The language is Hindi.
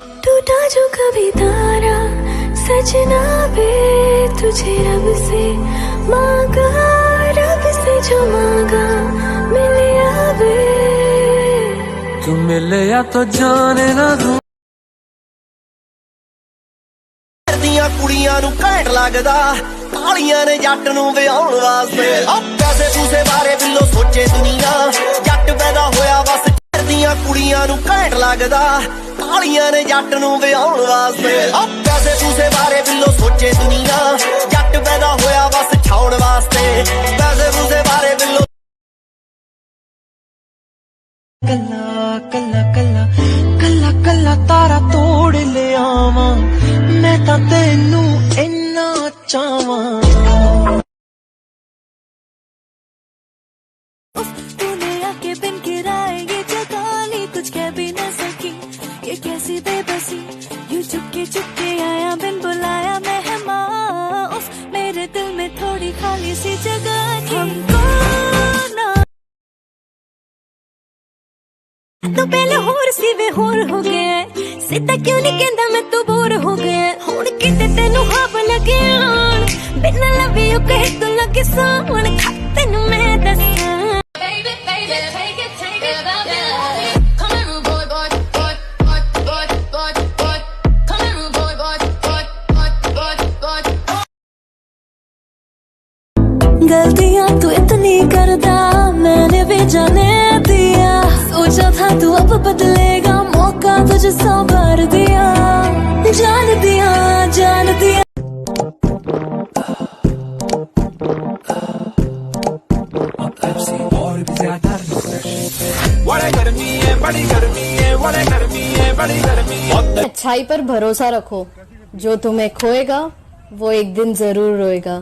टूटा जो कभी तारा सजना वे तुझे रब से मांगा, रब से जो मांगा मिले आवे। तू मिले या तो जाने ना दूं। ਦੀਆਂ ਕੁੜੀਆਂ ਨੂੰ ਘੈਂਟ ਲੱਗਦਾ, ਕਾਲੀਆਂ ਨੇ ਜੱਟ ਨੂੰ ਵਿਆਹਣ ਵਾਸਤੇ। ਪੈਸੇ ਪੂਸੇ ਬਾਰੇ ਬਿੱਲੋ ਸੋਚੇ ਦੁਨੀਆ, ਜੱਟ ਪੈਦਾ ਹੋਇਆ ਬਸ। ਦੀਆਂ ਕੁੜੀਆਂ ਨੂੰ ਘੈਂਟ ਲੱਗਦਾ, ਕਾਲੀਆਂ ਨੇ ਜੱਟ ਨੂੰ ਵਿਆਹਣ ਵਾਸਤੇ। ਪੈਸੇ ਪੂਸੇ ਬਾਰੇ ਬਿੱਲੋ ਸੋਚੇ ਦੁਨੀਆ, ਜੱਟ ਪੈਦਾ ਹੋਇਆ ਬਸ ਛਾਉਣ ਵਾਸਤੇ। ਪੈਸੇ ਪੂਸੇ ਬਾਰੇ ਬਿੱਲੋ ਕੱਲਾ ਕੱਲਾ ਕੱਲਾ ਕੱਲਾ ਕੱਲਾ ਤਾਰਾ ਤੋੜ ਲਿਆਵਾਂ ਮੈਂ ਤਾਂ ਤੈਨੂੰ ਇੰਨਾ ਚਾਹਾਂ। तूने आके बिन गिराए ये जगा ली, कुछ कह भी न सकी ये कैसी बेबसी। यूं चुपके आया बिन बुलाया मेहमान, उफ मेरे दिल में थोड़ी खाली सी जगह थी। हमको ना तो पहले होर सी वे होर हो गए, सीधा क्यों नहीं कहंदा मैं तो बोर हो गया। हुण किते तेनू हाव लगे आण, बिना लवे यू कहे तो लगे सावन। तेनू मैं दस्सां गलतियां तू इतनी करदा, मैंने भी जाने दिया। सोचा था तू अब बदलेगा, मौका तुझे संवार दिया। जान दिया जान दिया। अच्छाई पर भरोसा रखो, जो तुम्हें खोएगा वो एक दिन जरूर रोएगा।